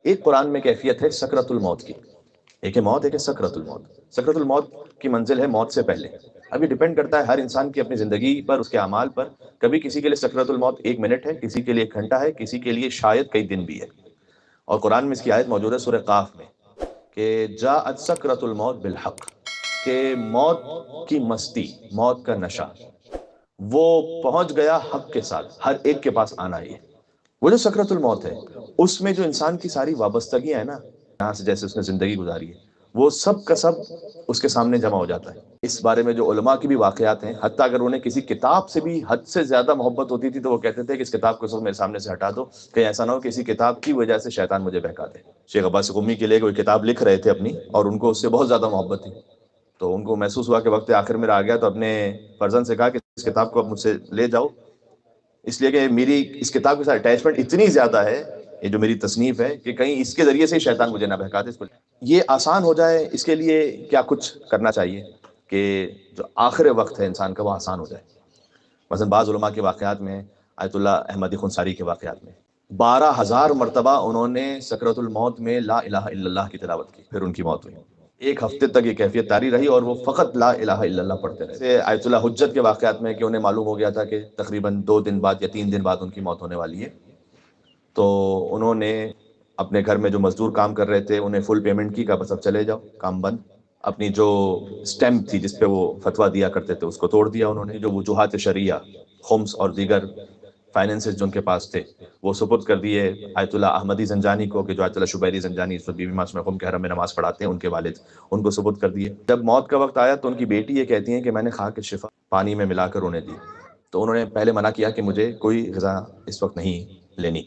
ایک قرآن میں کیفیت ہے سکرت الموت کی، ایک ہے موت، ایک ہے سکرت الموت۔ سکرت الموت کی منزل ہے موت سے پہلے۔ اب یہ ڈیپینڈ کرتا ہے ہر انسان کی اپنی زندگی پر، اس کے اعمال پر۔ کبھی کسی کے لیے سکرت الموت 1 منٹ ہے، کسی کے لیے 1 گھنٹہ ہے، کسی کے لیے شاید کئی دن بھی ہے۔ اور قرآن میں اس کی آیت موجود ہے سورہ قاف میں کہ جاءت سکرت الموت بالحق، کہ موت کی مستی، موت کا نشہ وہ پہنچ گیا حق کے ساتھ، ہر ایک کے پاس آنا ہی ہے۔ وہ جو سکرت الموت ہے، اس میں جو انسان کی ساری وابستگیاں ہیں نا، یہاں سے جیسے اس نے زندگی گزاری ہے، وہ سب کا سب اس کے سامنے جمع ہو جاتا ہے۔ اس بارے میں جو علماء کی بھی واقعات ہیں، حتیٰ اگر انہیں کسی کتاب سے بھی حد سے زیادہ محبت ہوتی تھی تو وہ کہتے تھے کہ اس کتاب کو سب میرے سامنے سے ہٹا دو، کہیں ایسا نہ ہو کہ اسی کتاب کی وجہ سے شیطان مجھے بہکا دے۔ شیخ عباس قمی کے لیے کوئی کتاب لکھ رہے تھے اپنی، اور ان کو اس سے بہت زیادہ محبت تھی، تو ان کو محسوس ہوا کہ وقت آخر میں آ گیا، تو اپنے فرزند سے کہا کہ اس کتاب کو اب مجھ سے لے جاؤ، اس لیے کہ میری اس کتاب کے ساتھ اٹیچمنٹ اتنی زیادہ ہے، یہ جو میری تصنیف ہے، کہ کہیں اس کے ذریعے سے ہی شیطان مجھے نہ بہکا دے۔ اس کو یہ آسان ہو جائے، اس کے لیے کیا کچھ کرنا چاہیے کہ جو آخر وقت ہے انسان کا وہ آسان ہو جائے۔ مثلا بعض علماء کے واقعات میں، آیت اللہ احمدی خنساری کے واقعات میں 12,000 مرتبہ انہوں نے سکرت الموت میں لا الہ الا اللہ کی تلاوت کی، پھر ان کی موت ہوئی۔ 1 ہفتے تک یہ کیفیت طاری رہی اور وہ فقط لا الہ الا اللہ پڑھتے رہے۔ جیسے آیت اللہ حجت کے واقعات میں کہ انہیں معلوم ہو گیا تھا کہ تقریباً 2 دن بعد یا 3 دن بعد ان کی موت ہونے والی ہے، تو انہوں نے اپنے گھر میں جو مزدور کام کر رہے تھے انہیں فل پیمنٹ کی، کہا بس اب چلے جاؤ، کام بند۔ اپنی جو سٹیمپ تھی جس پہ وہ فتویٰ دیا کرتے تھے اس کو توڑ دیا انہوں نے، جو وجوہات شرعیہ، خمس اور دیگر فائنینسز جو ان کے پاس تھے وہ سپرد کر دیے آیت اللہ احمدی زنجانی کو، کہ جو آیت اللہ شبیری زنجانی اس وقت بی بی معصومہ قم کے حرم میں نماز پڑھاتے ہیں، ان کے والد، ان کو سپرد کر دیے۔ جب موت کا وقت آیا تو ان کی بیٹی یہ کہتی ہیں کہ میں نے خاک شفا پانی میں ملا کر انہیں دی، تو انہوں نے پہلے منع کیا کہ مجھے کوئی غذا اس وقت نہیں لینی۔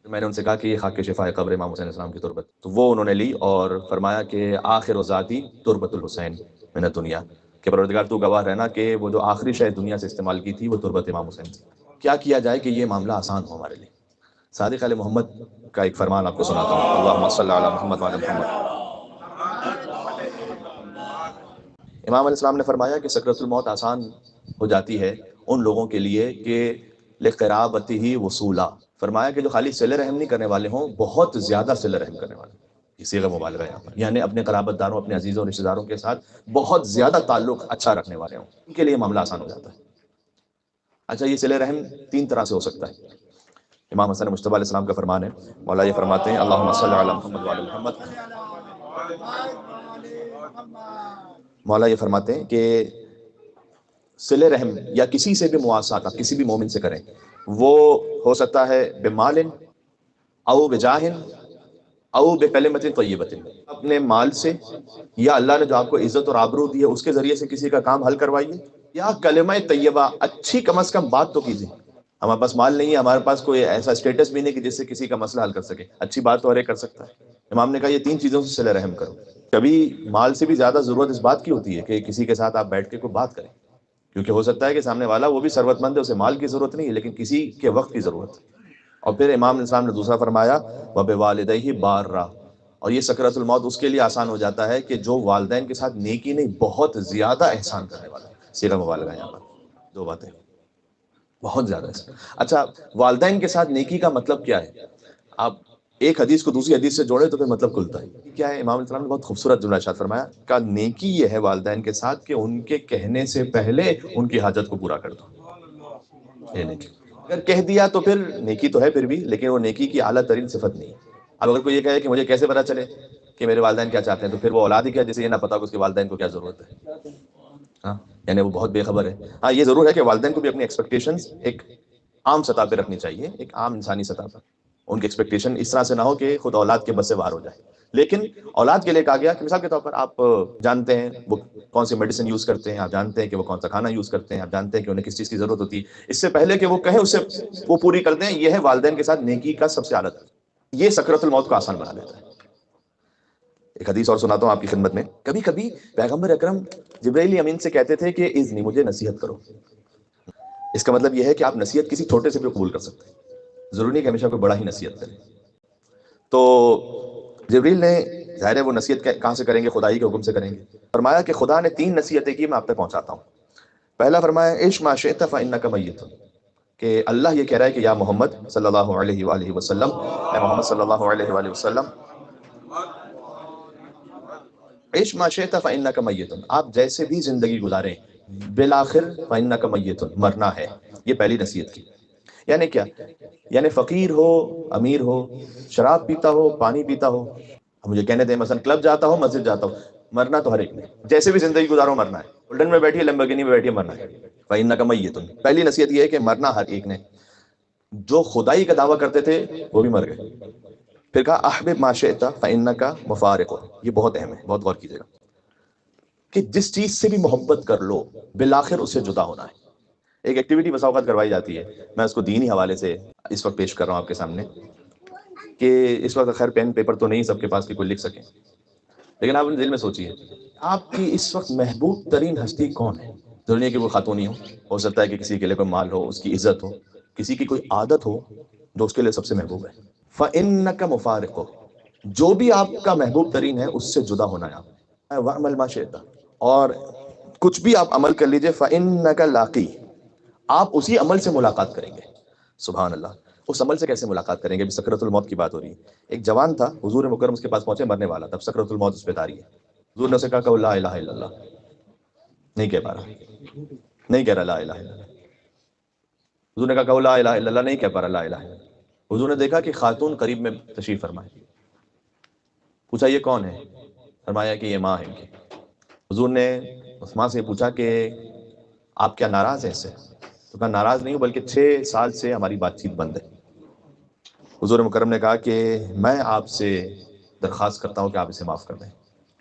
میں نے ان سے کہا کہ یہ خاک شفا ہے قبر امام حسین علیہ السلام کی تربت، تو وہ انہوں نے لی اور فرمایا کہ آخر ذاتی تربت الحسین من الدنیا، کہ پروردگار تو گواہ رہنا کہ وہ جو آخری شے دنیا سے استعمال کی تھی وہ تربت امام حسین تھی۔ کیا کیا جائے کہ یہ معاملہ آسان ہو ہمارے لیے؟ صادق علیہ محمد کا ایک فرمان آپ کو سناتا ہوں، اللہم صلی علی محمد وعلی محمد۔ امام علیہ السلام نے فرمایا کہ سکرت الموت آسان ہو جاتی ہے ان لوگوں کے لیے کہ لقرابتہ وصولا، فرمایا کہ جو خالی صلہ رحم نہیں کرنے والے ہوں، بہت زیادہ صلہ رحم کرنے والے ہوں۔ یہ صیغہ مبالغہ ہے یہاں پر، یعنی اپنے قرابت داروں، اپنے عزیزوں اور رشتہ داروں کے ساتھ بہت زیادہ تعلق اچھا رکھنے والے ہوں، ان کے لیے معاملہ آسان ہو جاتا ہے۔ اچھا، یہ صلہ رحم 3 طرح سے ہو سکتا ہے۔ امام حسن مجتبیٰ علیہ السلام کا فرمان ہے، مولا یہ فرماتے ہیں اللہم صلی علی محمد وعلی محمد، مولا یہ فرماتے ہیں کہ صلہ رحم یا کسی سے بھی مواسات آپ کسی بھی مومن سے کریں، وہ ہو سکتا ہے بمال او بجاہ او بکلمت طیبت، اپنے مال سے، یا اللہ نے جو آپ کو عزت اور آبرو دی ہے اس کے ذریعے سے کسی کا کام حل کروائیے، یا کلمہ طیبہ، اچھی کم از کم بات تو کیجیے۔ ہمارے پاس مال نہیں ہے، ہمارے پاس کوئی ایسا اسٹیٹس بھی نہیں کہ جس سے کسی کا مسئلہ حل کر سکے، اچھی بات تو ہر ایک کر سکتا ہے۔ امام نے کہا یہ 3 چیزوں سے صلہ رحم کرو۔ کبھی مال سے بھی زیادہ ضرورت اس بات کی ہوتی ہے کہ کسی کے ساتھ آپ بیٹھ کے کوئی بات کریں، کیونکہ ہو سکتا ہے کہ سامنے والا وہ بھی ثروت مند ہے، اسے مال کی ضرورت نہیں ہے لیکن کسی کے وقت کی ضرورت ہے۔ اور پھر امام علیہ السلام نے دوسرا فرمایا وَبِوَالِدَيْهِ بَارًّا، اور یہ سکرت الموت اس کے لیے آسان ہو جاتا ہے کہ جو والدین کے ساتھ نیکی نہیں، بہت زیادہ احسان کرنے والا ہے۔ صیغہ مبالغہ یہاں پر 2 باتیں، بہت زیادہ احسان۔ اچھا، والدین کے ساتھ نیکی کا مطلب کیا ہے؟ آپ ایک حدیث کو دوسری حدیث سے جوڑے تو پھر مطلب کھلتا ہے۔ کیا ہے؟ امام علیہ السلام نے بہت خوبصورت جملہ ارشاد فرمایا کہ نیکی یہ ہے والدین کے ساتھ کہ ان کے کہنے سے پہلے ان کی حاجت کو پورا کر دو۔ یہ نیکی، اگر کہہ دیا تو پھر نیکی تو ہے پھر بھی، لیکن وہ نیکی کی اعلیٰ ترین صفت نہیں ہے۔ اب اگر کوئی یہ کہے کہ مجھے کیسے پتا چلے کہ میرے والدین کیا چاہتے ہیں، تو پھر وہ اولاد ہی کیا جسے یہ نہ پتا کہ اس کے والدین کو کیا ضرورت ہے۔ ہاں، یعنی وہ بہت بے خبر ہے۔ ہاں، یہ ضرور ہے کہ والدین کو بھی اپنی ایکسپیکٹیشنز ایک عام سطح پہ رکھنی چاہیے، ایک عام انسانی سطح پر۔ ان کی ایکسپیکٹیشن اس طرح سے نہ ہو کہ خود اولاد کے بس سے باہر ہو جائے، لیکن اولاد کے لیے کہا گیا کہ مثال کے طور پر آپ جانتے ہیں وہ کون سی میڈیسن یوز کرتے ہیں، آپ جانتے ہیں کہ وہ کون سا کھانا یوز کرتے ہیں، آپ جانتے ہیں کہ انہیں کس چیز کی ضرورت ہوتی ہے، اس سے پہلے کہ وہ کہیں اسے وہ پوری کر دیں، یہ ہے والدین کے ساتھ نیکی کا سب سے اعلیٰ درجہ۔ یہ سکرت الموت کو آسان بنا دیتا ہے۔ ایک حدیث اور سناتا ہوں آپ کی خدمت میں، کبھی کبھی پیغمبر اکرم جبرائیل امین سے کہتے تھے کہ اذنی، مجھے نصیحت کرو۔ اس کا مطلب یہ ہے کہ آپ نصیحت کسی چھوٹے سے بھی قبول کر سکتے ہیں، ضروری نہیں کہ ہمیشہ کوئی بڑا ہی نصیحت کرے۔ تو جبریل نے، ظاہر ہے وہ نصیحت کہاں سے کریں گے؟ خدائی کے حکم سے کریں گے۔ فرمایا کہ خدا نے 3 نصیحتیں کی، میں آپ تک پہنچاتا ہوں۔ پہلا فرمایا عش ما شئت فانک میت، کہ اللہ یہ کہہ رہا ہے کہ یا محمد صلی اللہ علیہ وآلہ وسلم، اے محمد صلی اللہ علیہ وآلہ وسلم، عیش ما شئت فإنک میت، آپ جیسے بھی زندگی گزاریں بالآخر فإنک میت، مرنا ہے۔ یہ پہلی نصیحت کی۔ یعنی کیا؟ یعنی فقیر ہو، امیر ہو، شراب پیتا ہو، پانی پیتا ہو، مجھے کہنے دیں مثلا کلب جاتا ہو، مسجد جاتا ہو، مرنا تو ہر ایک نے، جیسے بھی زندگی گزارو مرنا ہے۔ گولڈن میں بیٹھی ہے، لمبرگینی میں بیٹھی ہے، مرنا ہے۔ فإنک میت، پہلی نصیحت یہ ہے کہ مرنا ہر ایک نے۔ جو خدائی کا دعویٰ کرتے تھے وہ بھی مر گئے۔ پھر کہا احبب ما شئت فإنک مفارق، یہ بہت اہم ہے، بہت غور کیجیے گا کہ جس چیز سے بھی محبت کر لو بالآخر اس سے جدا ہونا ہے۔ ایک ایکٹیویٹی بسا اوقات کروائی جاتی ہے، میں اس کو دینی حوالے سے اس وقت پیش کر رہا ہوں آپ کے سامنے، کہ اس وقت خیر پین پیپر تو نہیں سب کے پاس کہ کوئی لکھ سکے، لیکن آپ اپنے دل میں سوچیے آپ کی اس وقت محبوب ترین ہستی کون ہے؟ دنیا کی وہ خاتون ہی ہو سکتا ہے کہ کسی کے لیے کوئی مال ہو، اس کی عزت ہو، کسی کی کوئی عادت ہو جو اس کے لیے سب سے محبوب ہے۔ فإنک مفارق، جو بھی آپ کا محبوب ترین ہے اس سے جدا ہونا ہے آپ۔ وَعْمَلْ مَا شِئْتَ، اور کچھ بھی آپ عمل کر لیجئے، فإنک لاقی، آپ اسی عمل سے ملاقات کریں گے۔ سبحان اللہ، اس عمل سے کیسے ملاقات کریں گے؟ ابھی سکرۃ الموت کی بات ہو رہی ہے۔ ایک جوان تھا، حضور مکرم اس کے پاس پہنچے، مرنے والا، تب سکرۃ الموت اس پہ طاری ہے۔ حضور نے اسے کہا کہ لا الہ الا اللہ، نہیں کہہ پا رہا، نہیں کہہ رہا لا الہ الا اللہ۔ حضور نے کہا کہ لا الہ الا اللہ، نہیں کہہ پا رہا لا الہ الا اللہ۔ حضور نے دیکھا کہ خاتون قریب میں تشریف فرمائے، پوچھا یہ کون ہے؟ فرمایا کہ یہ ماں ہے ان کی۔ حضور نے اس ماں سے پوچھا کہ آپ کیا ناراض ہیں اس سے؟ تو کہا ناراض نہیں ہوں، بلکہ 6 سال سے ہماری بات چیت بند ہے۔ حضور مکرم نے کہا کہ میں آپ سے درخواست کرتا ہوں کہ آپ اسے معاف کر دیں،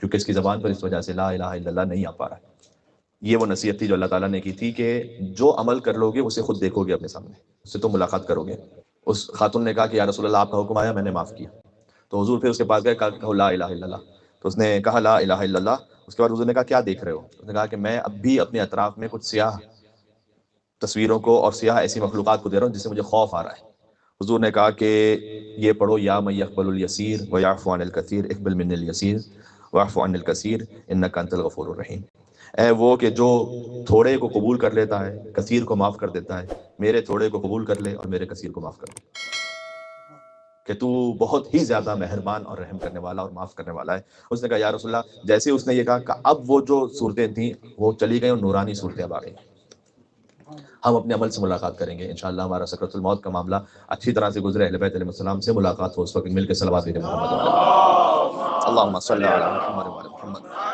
کیونکہ اس کی زبان پر اس وجہ سے لا الہ الا اللہ نہیں آ پا رہا ہے۔ یہ وہ نصیحت تھی جو اللہ تعالیٰ نے کی تھی کہ جو عمل کر لو گے اسے خود دیکھو گے اپنے سامنے، اس سے تو ملاقات کرو گے۔ اس خاتون نے کہا کہ یا رسول اللہ آپ کا حکم آیا، میں نے معاف کیا۔ تو حضور پھر اس کے پاس گئے، کہا کہ لا الہ الا اللہ۔ تو اس نے کہا لا الہ الا اللہ۔ اس کے بعد حضور نے کہا کیا دیکھ رہے ہو؟ اس نے کہا کہ میں اب بھی اپنے اطراف میں کچھ سیاہ تصویروں کو اور سیاہ ایسی مخلوقات کو دے رہا ہوں جس سے مجھے خوف آ رہا ہے۔ حضور نے کہا کہ یہ پڑھو یا من یقبل الیسیر ویعفو عن الکثیر اقبل من الیسیر واعف عن الکثیر انک انت الغفور الرحیم۔ اے وہ کہ جو تھوڑے کو قبول کر لیتا ہے، کثیر کو معاف کر دیتا ہے، میرے تھوڑے کو قبول کر لے اور میرے کثیر کو معاف کر دے، کہ تو بہت ہی زیادہ مہربان اور رحم کرنے والا اور معاف کرنے والا ہے۔ اس نے کہا یا رسول اللہ، جیسے اس نے یہ کہا کہ اب وہ جو صورتیں تھیں وہ چلی گئیں اور نورانی صورتیں اب آ گئیں۔ ہم اپنے عمل سے ملاقات کریں گے انشاءاللہ۔ ہمارا سکرۃ الموت کا معاملہ اچھی طرح سے گزرے، اہل بیت علیہ السلام سے ملاقات ہو، اس وقت مل کے صلوات بھیجیں محمد، اللہم صلی علی محمد وعلی محمد۔